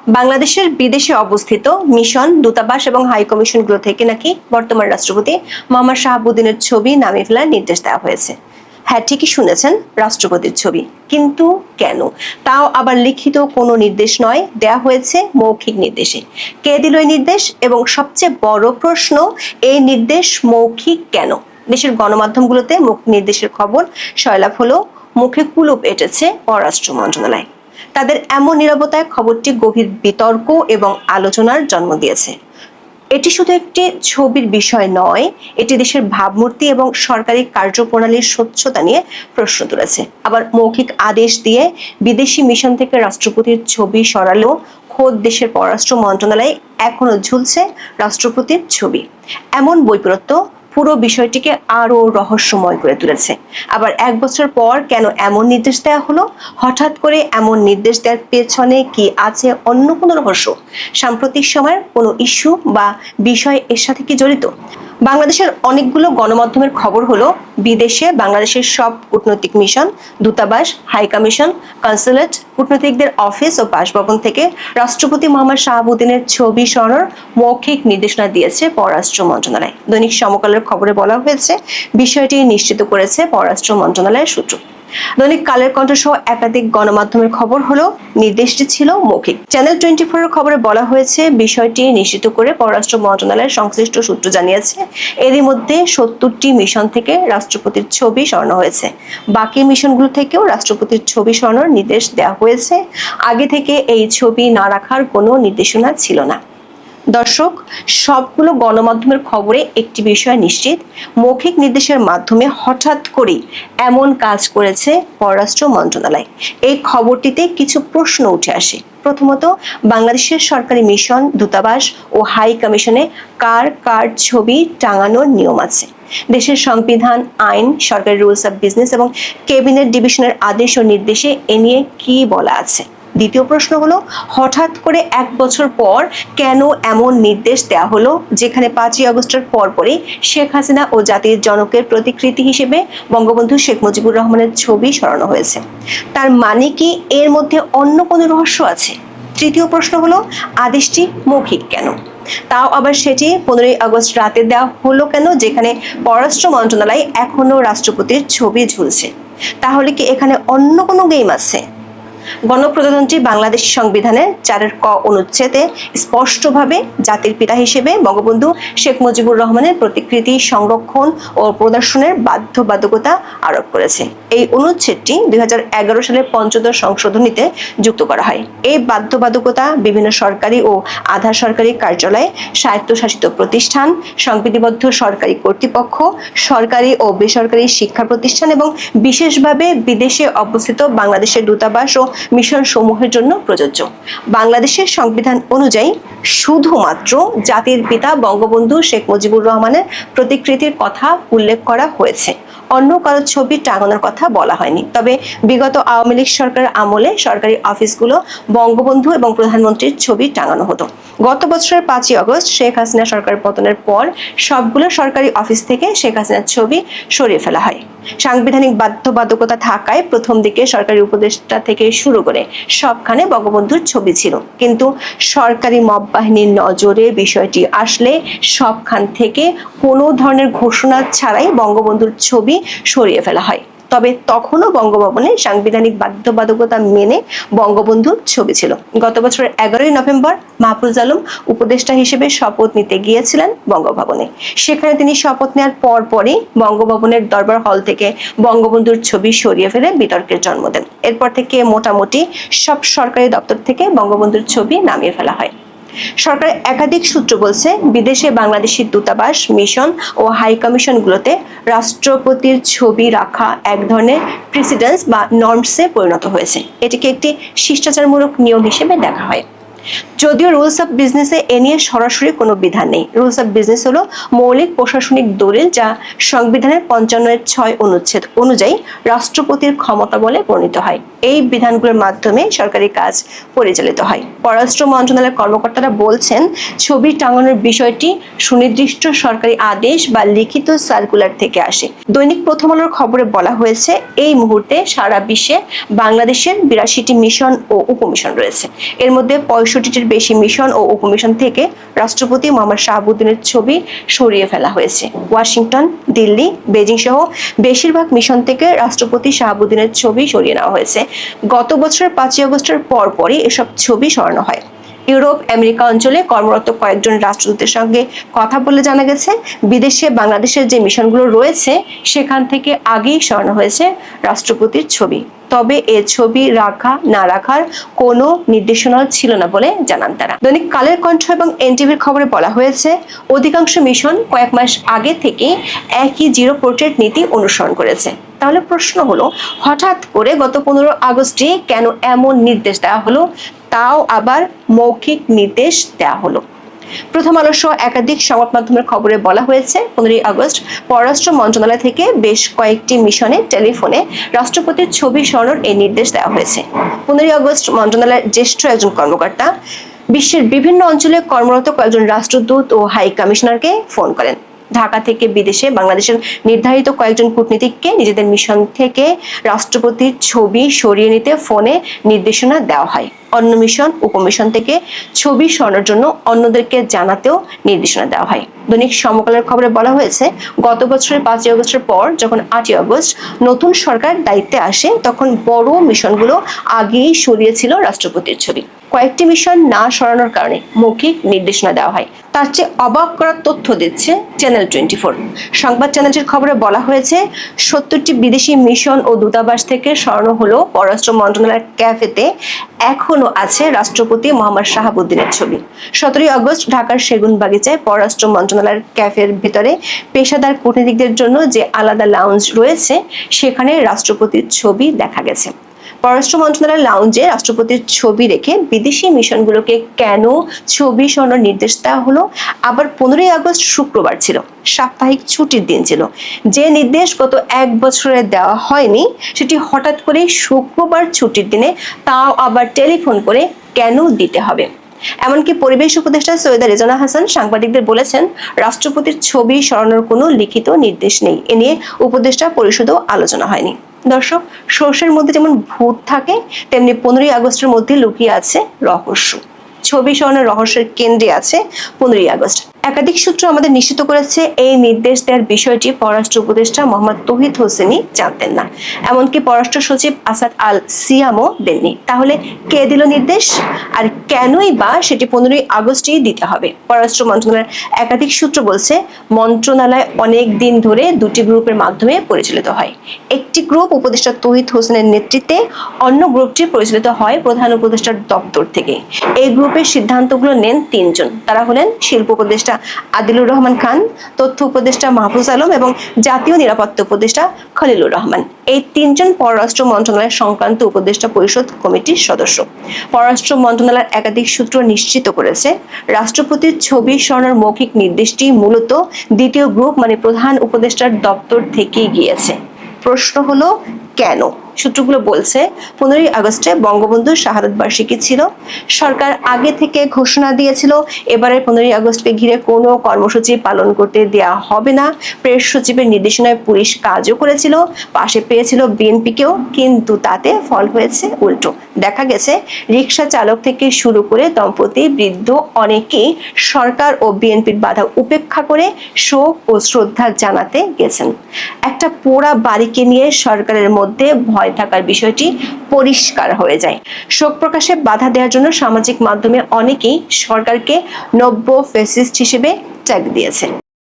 বাংলাদেশের বিদেশে অবস্থিত মিশন, দূতাবাস এবং হাই কমিশনগুলো থেকে নাকি বর্তমান রাষ্ট্রপতি মোহাম্মদ শাহাবুদ্দিনের ছবি নামিয়ে ফেলার নির্দেশ দেওয়া হয়েছে। হ্যাঁ, ঠিকই শুনেছেন, রাষ্ট্রপতির ছবি। কিন্তু কেন? তাও আবার লিখিত কোনো নির্দেশ নয়, দেয়া হয়েছে মৌখিক নির্দেশে। কে দিল এই নির্দেশ? এবং সবচেয়ে বড় প্রশ্ন, এই নির্দেশ মৌখিক কেন? দেশের গণমাধ্যমগুলোতে মৌখিক নির্দেশের খবর সয়লাভ হলো, মুখে কুলুপ এঁটেছে পররাষ্ট্র মন্ত্রণালয়। তাদের এমন নীরবতায় খবরটি গভীর বিতর্ক এবং আলোচনার জন্ম দিয়েছে। এটি শুধু একটি ছবির বিষয় নয়, এটি দেশের ভাবমূর্তি এবং সরকারি কার্যপ্রণালীর স্বচ্ছতা নিয়ে প্রশ্ন তুলেছে। আবার মৌখিক আদেশ দিয়ে বিদেশি মিশন থেকে রাষ্ট্রপতির ছবি সরালো খোদ দেশের পররাষ্ট্র মন্ত্রণালয়ে এখনো ঝুলছে রাষ্ট্রপতির ছবি। এমন বৈপরীত্য পুরো বিষয়টিকে আরো রহস্যময় করে তুলেছে। আবার এক বছর পর কেন এমন নির্দেশ দেওয়া হলো? হঠাৎ করে এমন নির্দেশ দেওয়ার পেছনে কি আছে অন্য কোনো রহস্য? সাম্প্রতিক সময়ের কোনো ইস্যু বা বিষয় এর সাথে কি জড়িত? বাংলাদেশের অনেকগুলো গণমাধ্যমের খবর হলো, বিদেশে বাংলাদেশের সব কূটনৈতিক মিশন, দূতাবাস, হাই কমিশন, কনসুলেট, কূটনীতিকদের অফিস ও বাসভবন থেকে রাষ্ট্রপতি মোহাম্মদ শাহাবুদ্দিনের ছবি সরানোর মৌখিক নির্দেশনা দিয়েছে পররাষ্ট্র মন্ত্রণালয়। দৈনিক সমকালের খবরে বলা হয়েছে, বিষয়টি নিশ্চিত করেছে পররাষ্ট্র মন্ত্রণালয়ের সূত্র। দৈনিক কালের কণ্ঠ সহ একাধিক গণমাধ্যমের খবর হলো, নির্দেশটি ছিল মৌখিক। চ্যানেল 24 এর খবরে বলা হয়েছে, বিষয়টি নিশ্চিত করে পররাষ্ট্র মন্ত্রণালয়ের সংশ্লিষ্ট সূত্র জানিয়েছে, এরই মধ্যে 70টি মিশন থেকে রাষ্ট্রপতির ছবি সরানো হয়েছে। বাকি মিশনগুলো থেকেও রাষ্ট্রপতির ছবি সরানোর নির্দেশ দেওয়া হয়েছে। আগে থেকে এই ছবি না রাখার কোনো নির্দেশনা ছিল না। দর্শক, সবগুলো গণমাধ্যমের খবরে একটি বিষয় নিশ্চিত, মৌখিক নির্দেশের মাধ্যমে হঠাৎ করেই এমন কাজ করেছে পররাষ্ট্র মন্ত্রণালয়। এই খবরটিতে কিছু প্রশ্ন উঠে আসে। প্রথমত, বাংলাদেশের সরকারি মিশন, দূতাবাস ও হাই কমিশনে কার কার ছবি টাঙানোর নিয়ম আছে? দেশের সংবিধান, আইন, সরকারি রুলস অফ বিজনেস এবং ক্যাবিনেট ডিভিশনের আদেশ ও নির্দেশে এ নিয়ে কি বলা আছে? দ্বিতীয় প্রশ্ন হলো, হঠাৎ করে এক বছর পর কেন এমন নির্দেশ দেওয়া হলো, যেখানে 5ই আগস্টের পরপরই শেখ হাসিনা ও জাতির জনকের প্রতিকৃতি হিসেবে বঙ্গবন্ধু শেখ মুজিবুর রহমানের ছবি সরানো হয়েছে? তার মানে কি এর মধ্যে অন্য কোনো রহস্য আছে? তৃতীয় প্রশ্ন হলো, আদেশটি মৌখিক কেন? তাও আবার সেটি 15ই আগস্ট রাতে দেওয়া হলো কেন, যেখানে পররাষ্ট্র মন্ত্রণালয় এখনো রাষ্ট্রপতির ছবি ঝুলছে? তাহলে কি এখানে অন্য কোনো গেম আছে? গণপ্রজাতন্ত্রী বাংলাদেশ সংবিধানের 4 ক অনুচ্ছেদে স্পষ্টভাবে জাতির পিতা হিসেবে বঙ্গবন্ধু শেখ মুজিবুর রহমানের প্রতিকৃতি সংরক্ষণ ও প্রদর্শনের বাধ্যবাধকতা আরোপ করেছে। এই অনুচ্ছেদটি 2011 সালের 5ম সংশোধনীতে যুক্ত করা হয়। এই বাধ্যবাধকতা বিভিন্ন সরকারি ও আধা সরকারি কার্যালয়, স্বায়ত্তশাসিত প্রতিষ্ঠান, সংবিধিবদ্ধ সরকারি কর্তৃপক্ষ, সরকারি ও বেসরকারি শিক্ষা প্রতিষ্ঠান এবং বিশেষভাবে বিদেশে অবস্থিত বাংলাদেশের দূতাবাস ও মিশন সমূহের জন্য প্রযোজ্য। বাংলাদেশের সংবিধান অনুযায়ী শুধুমাত্র জাতির পিতা বঙ্গবন্ধু শেখ মুজিবুর রহমানের প্রতিকৃতির কথা উল্লেখ করা হয়েছে, অন্য কারো ছবি টাঙানোর কথা বলা হয়নি। তবে বিগত আওয়ামী লীগ সরকারের আমলে সরকারি অফিসগুলো বঙ্গবন্ধু এবং প্রধানমন্ত্রীর ছবি টাঙানো হতো। গত বছরের 5ই আগস্ট শেখ হাসিনা সরকার পতনের পর সবগুলো সরকারি অফিস থেকে শেখ হাসিনার ছবি সরিয়ে ফেলা হয়। সাংবিধানিক বাধ্যবাধকতা থাকায় প্রথম দিকে সরকারি উপদেষ্টা থেকে শুরু করে সবখানে বঙ্গবন্ধুর ছবি ছিল, কিন্তু সরকারি মব বাহিনীর নজরে বিষয়টি আসলে সবখান থেকে কোনো ধরনের ঘোষণা ছাড়াই বঙ্গবন্ধুর ছবি সরিয়ে ফেলা হয়। তবে তখনও বঙ্গভবনে সাংবিধানিক বাধ্যবাধকতা মেনে বঙ্গবন্ধুর ছবি ছিল। গত বছরের 11ই নভেম্বর মাহফুজ আলম উপদেষ্টা হিসেবে শপথ নিতে গিয়েছিলেন বঙ্গভবনে। সেখানে তিনি শপথ নেওয়ার পরপরই বঙ্গভবনের দরবার হল থেকে বঙ্গবন্ধুর ছবি সরিয়ে ফেলে বিতর্কের জন্ম দেন। এরপর থেকে মোটামুটি সব সরকারি দপ্তর থেকে বঙ্গবন্ধুর ছবি নামিয়ে ফেলা হয়। সরকারের একাধিক সূত্র বলছে, বিদেশে বাংলাদেশি দূতাবাস, মিশন ও হাই কমিশনগুলোতে রাষ্ট্রপতির ছবি রাখা এক ধরনের প্রেসিডেন্স বা নর্মসে পরিণত হয়েছে। এটিকে একটি শিষ্টাচারমূলক নিয়ম হিসেবে দেখা হয়। যদিও রুলস অফ বিজনেসে এ নিয়ে সরাসরি কোনো বিধান নেই। রুলস অফ বিজনেস হলো মৌলিক প্রশাসনিক দলিল, যা সংবিধানের 55-6 অনুচ্ছেদ অনুযায়ী রাষ্ট্রপতির ক্ষমতা বলে বর্ণিত হয়। এই বিধানগুলোর মাধ্যমে সরকারি কাজ পরিচালিত হয়। পররাষ্ট্র মন্ত্রণালয়ের কর্মকর্তারা বলছেন, ছবি টাঙানোর বিষয়টি সুনির্দিষ্ট সরকারি আদেশ বা লিখিত সার্কুলার থেকে আসে। দৈনিক প্রথম আলোর খবরে বলা হয়েছে, এই মুহূর্তে সারা বিশ্বে বাংলাদেশের 82টি মিশন ও উপমিশন রয়েছে। এর মধ্যে 65টির বেশি মিশন ও উপমিশন থেকে রাষ্ট্রপতি মোহাম্মদ শাহাবুদ্দিনের ছবি সরিয়ে ফেলা হয়েছে। ওয়াশিংটন, দিল্লি, বেজিং সহ বেশিরভাগ মিশন থেকে রাষ্ট্রপতি শাহাবুদ্দিনের ছবি সরিয়ে নেওয়া হয়েছে। গত বছরের 5ই আগস্টের পরপরই এসব ছবি সরানো হয়। ইউরোপ, আমেরিকা অঞ্চলে কর্মরত কয়েকজন রাষ্ট্রদূতের সঙ্গে কথা বলে জানা গেছে, বিদেশে বাংলাদেশের যে মিশনগুলো রয়েছে সেখান থেকে আগেই সরানো হয়েছে রাষ্ট্রপতির ছবি। তবে এ ছবি রাখা না রাখার কোনো নির্দেশনা ছিল না বলে জানান তারা। দৈনিক কালের কণ্ঠ এবং এনটিভির খবরে বলা হয়েছে, অধিকাংশ মিশন কয়েক মাস আগে থেকে একই জিরো পোর্ট্রেট নীতি অনুসরণ করেছে। তাহলে প্রশ্ন হলো, হঠাৎ করে গত 15 আগস্টে কেন এমন নির্দেশ দেওয়া হলো, তাও আবার মৌখিক নির্দেশ দেওয়া হলো? প্রথম আলো সহ একাধিক সংবাদ মাধ্যমের খবরে বলা হয়েছে, 15 আগস্ট পররাষ্ট্র মন্ত্রণালয় থেকে বেশ কয়েকটি মিশনে টেলিফোনে রাষ্ট্রপতির ছবি সরানোর এই নির্দেশ দেওয়া হয়েছে। 15 আগস্ট মন্ত্রণালয়ের জ্যেষ্ঠ একজন কর্মকর্তা বিশ্বের বিভিন্ন অঞ্চলে কর্মরত কয়েকজন রাষ্ট্রদূত ও হাই কমিশনারকে ফোন করেন। ঢাকা থেকে বিদেশে বাংলাদেশের নির্ধারিত কয়েকজন কূটনীতিককে নিজেদের মিশন থেকে রাষ্ট্রপতির ছবি সরিয়ে নিতে ফোনে নির্দেশনা দেওয়া হয়। অন্য মিশন, উপমিশন থেকে ছবি সরানোর জন্য অন্যদেরকে জানাতেও নির্দেশনা দেওয়া হয়। দৈনিক সমকালের খবরে বলা হয়েছে, গত বছরের 5ই আগস্টের পর যখন 8ই আগস্ট নতুন সরকার দায়িত্বে আসে, তখন বড় মিশনগুলো আগেই সরিয়েছিল রাষ্ট্রপতির ছবি। কয়েকটি মিশন না সরানোর কারণে মৌখিক নির্দেশনা দেওয়া হয়। তার চেয়ে অবাক করার তথ্য দিচ্ছে চ্যানেল 24। সংবাদ চ্যানেলটির খবরে বলা হয়েছে, 70টি বিদেশি মিশন ও দূতাবাস থেকে সরানো হলো পররাষ্ট্র মন্ত্রণালয়ের ক্যাফেতে এখনো আছে রাষ্ট্রপতি মোহাম্মদ শাহাবুদ্দিনের ছবি। 17ই আগস্ট ঢাকার সেগুনবাগিচায় পররাষ্ট্র মন্ত্রণালয়ের ক্যাফের ভেতরে পেশাদার কূটনীতিকদের জন্য যে আলাদা লাউঞ্জ রয়েছে, সেখানে রাষ্ট্রপতির ছবি দেখা গেছে। পররাষ্ট্র মন্ত্রণালয়ের লাউঞ্জে রাষ্ট্রপতির ছবি রেখে বিদেশি মিশনগুলোকে কেন ছবি সরানোর নির্দেশ দেওয়া হলো? আবার 15ই আগস্ট শুক্রবার ছিল, সাপ্তাহিক ছুটির দিন ছিল। যে নির্দেশ গত 1 বছরে দেওয়া হয়নি, সেটি হঠাৎ করে শুক্রবার ছুটির দিনে, তাও আবার টেলিফোন করে কেন দিতে হবে? এমনকি পরিবেশ উপদেষ্টা সৈয়দা রেজওয়ানা হাসান সাংবাদিকদের বলেছেন, রাষ্ট্রপতির ছবি সরানোর কোনো লিখিত নির্দেশ নেই। এ নিয়ে উপদেষ্টা পরিষদেও আলোচনা হয়নি। দর্শক, সর্ষের মধ্যে যেমন ভূত থাকে, তেমনি 15ই আগস্টের মধ্যে লুকিয়ে আছে রহস্য। ছবি সরানোর রহস্যের কেন্দ্রে আছে 15ই আগস্ট। একাধিক সূত্র আমাদের নিশ্চিত করেছে, এই নির্দেশ দেওয়ার বিষয়টি পররাষ্ট্র উপদেষ্টা মোহাম্মদ তৌহিদ হোসেনই জানতেন না, এমনকি পররাষ্ট্র সচিব আসাদ আল সিয়ামও দেননি। তাহলে কে দিল নির্দেশ, আর কেনই বা সেটি 15ই আগস্টেই দিতে হবে? পররাষ্ট্র মন্ত্রণালয়ের একাধিক সূত্র বলছে, মন্ত্রণালয় অনেক দিন ধরে দুটি গ্রুপের মাধ্যমে পরিচালিত হয়। একটি গ্রুপ উপদেষ্টা তৌহিদ হোসেনের নেতৃত্বে, অন্য গ্রুপটি পরিচালিত হয় প্রধান উপদেষ্টার দপ্তর থেকে। এই গ্রুপের সিদ্ধান্তগুলো নেন 3 জন। তারা হলেন শিল্প উপদেষ্টা আদিলুর রহমান খান, তথ্য উপদেষ্টা মাহফুজ আলম এবং জাতীয় নিরাপত্তা উপদেষ্টা খলিলুর রহমান। এই 3 জন পররাষ্ট্র মন্ত্রণালয়ের সংক্রান্ত উপদেষ্টা পরিষদ কমিটির সদস্য। পররাষ্ট্র মন্ত্রণালয়ের একাধিক সূত্র নিশ্চিত করেছে, রাষ্ট্রপতির ছবি সরানোর মৌখিক নির্দেশটি মূলত দ্বিতীয় গ্রুপ মানে প্রধান উপদেষ্টার দপ্তর থেকেই গিয়েছে। প্রশ্ন হলো, কেন? সূত্রগুলো বলছে, 15ই আগস্টে বঙ্গবন্ধুর শাহাদত বার্ষিকী ছিল। সরকার আগে থেকে ঘোষণা দিয়েছিল এবারের 15ই আগস্টকে ঘিরে কোনো কর্মসূচি পালন করতে দেওয়া হবে না। প্রেস সচিবের নির্দেশনায় পুলিশ কাজও করেছিল, পাশে পেয়েছিল বিএনপিকেও, কিন্তু তাতে ফল হয়েছে উল্টো। দেখা গেছে রিকশা চালক থেকে শুরু করে দম্পতি, বৃদ্ধ অনেকেই সরকার ও বিএনপির বাধা উপেক্ষা করে শোক ও শ্রদ্ধা জানাতে গেছেন। একটা পোড়া বাড়িকে নিয়ে সরকারের মধ্যে ভয় থাকার বিষয়টি পরিষ্কার হয়ে যায়। শোক প্রকাশে বাধা দেওয়ার জন্য সামাজিক মাধ্যমে অনেকেই সরকারকে নব্য ফ্যাসিস্ট হিসেবে ট্যাগ দিয়েছে।